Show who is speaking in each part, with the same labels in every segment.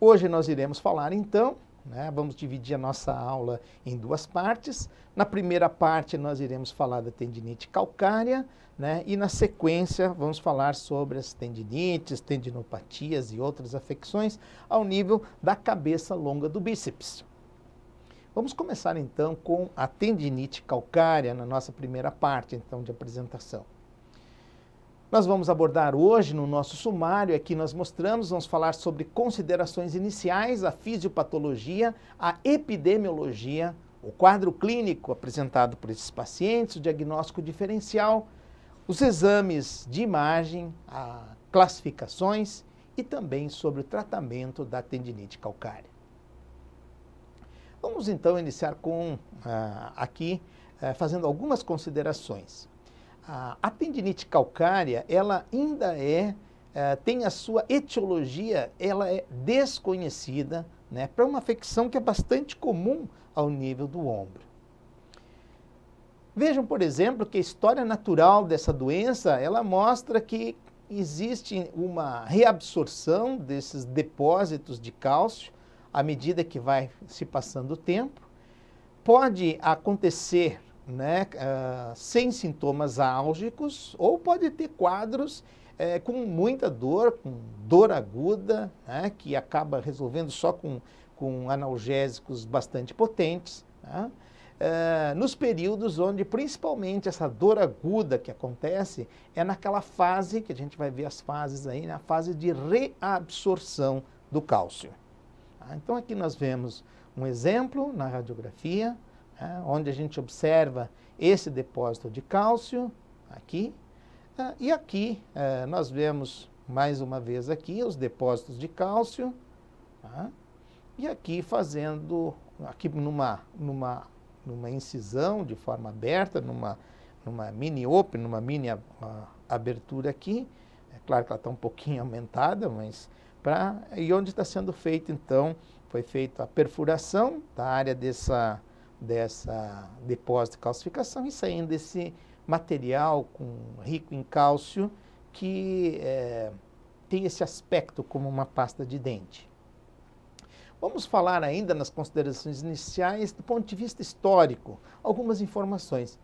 Speaker 1: Hoje nós iremos falar então, vamos dividir a nossa aula em duas partes. Na primeira parte nós iremos falar da tendinite calcária, e na sequência vamos falar sobre as tendinites, tendinopatias e outras afecções ao nível da cabeça longa do bíceps. Vamos começar então com a tendinite calcária na nossa primeira parte então de apresentação. Nós vamos abordar hoje no nosso sumário, aqui nós vamos falar sobre considerações iniciais, a fisiopatologia, a epidemiologia, o quadro clínico apresentado por esses pacientes, o diagnóstico diferencial, os exames de imagem, as classificações e também sobre o tratamento da tendinite calcária. Vamos então iniciar com fazendo algumas considerações. A tendinite calcária, ela ainda tem a sua etiologia, ela é desconhecida, para uma afecção que é bastante comum ao nível do ombro. Vejam, por exemplo, que a história natural dessa doença, ela mostra que existe uma reabsorção desses depósitos de cálcio à medida que vai se passando o tempo. Pode acontecer sem sintomas álgicos, ou pode ter quadros com muita dor, com dor aguda, que acaba resolvendo só com analgésicos bastante potentes, nos períodos onde principalmente essa dor aguda que acontece é naquela fase, que a gente vai ver as fases aí, na fase de reabsorção do cálcio. Então aqui nós vemos um exemplo na radiografia, onde a gente observa esse depósito de cálcio, aqui, e aqui nós vemos mais uma vez aqui os depósitos de cálcio, e aqui fazendo, aqui numa incisão de forma aberta, numa mini open, numa mini abertura aqui, é claro que ela está um pouquinho aumentada, mas e onde está sendo feito então, foi feita a perfuração da área dessa depósito de calcificação e saindo esse material rico em cálcio que tem esse aspecto como uma pasta de dente. Vamos falar ainda nas considerações iniciais do ponto de vista histórico, algumas informações.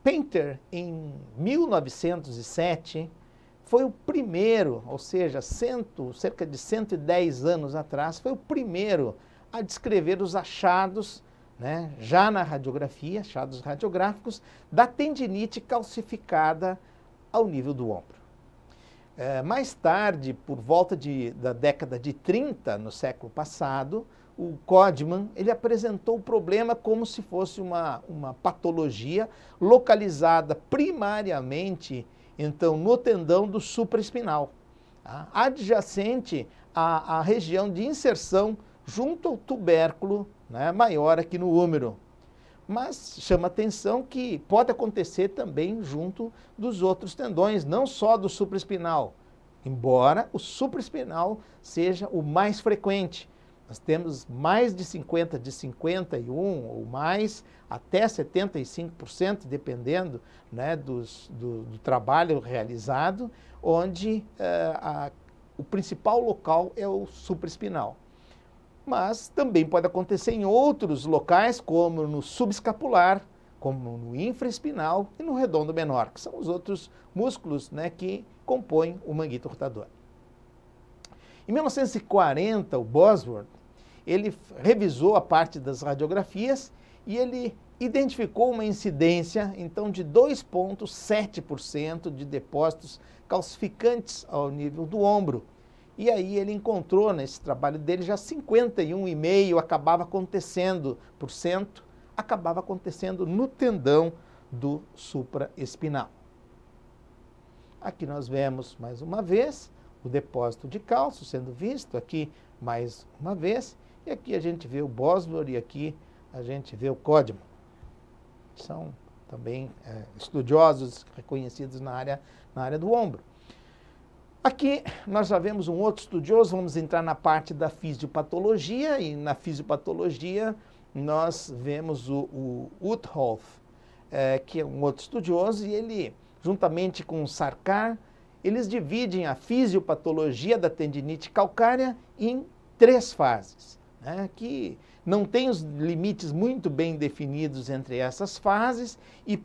Speaker 1: Painter, em 1907, foi o primeiro, ou seja, cerca de 110 anos atrás, foi o primeiro a descrever os achados, já na radiografia, achados radiográficos, da tendinite calcificada ao nível do ombro. Mais tarde, por volta da década de 30, no século passado, o Codman, ele apresentou o problema como se fosse uma patologia localizada primariamente, então, no tendão do supraespinal, adjacente à região de inserção junto ao tubérculo, maior aqui no úmero. Mas chama atenção que pode acontecer também junto dos outros tendões, não só do supraespinal, embora o supraespinal seja o mais frequente. Nós temos mais de 51 ou mais, até 75%, dependendo do trabalho realizado, onde o principal local é o supraespinal. Mas também pode acontecer em outros locais, como no subescapular, como no infraespinal e no redondo menor, que são os outros músculos que compõem o manguito rotador. Em 1940, o Bosworth, ele revisou a parte das radiografias e ele identificou uma incidência, então, de 2,7% de depósitos calcificantes ao nível do ombro. E aí ele encontrou, nesse trabalho dele, já 51,5% acabava acontecendo no tendão do supraespinal. Aqui nós vemos, mais uma vez, o depósito de cálcio sendo visto, aqui mais uma vez, e aqui a gente vê o Bosworth e aqui a gente vê o Codman. São também estudiosos reconhecidos na área do ombro. Aqui nós já vemos um outro estudioso, vamos entrar na parte da fisiopatologia, e na fisiopatologia nós vemos o Uthoff, que é um outro estudioso, e ele, juntamente com o Sarkar, eles dividem a fisiopatologia da tendinite calcária em 3 fases, né, que não tem os limites muito bem definidos entre essas fases e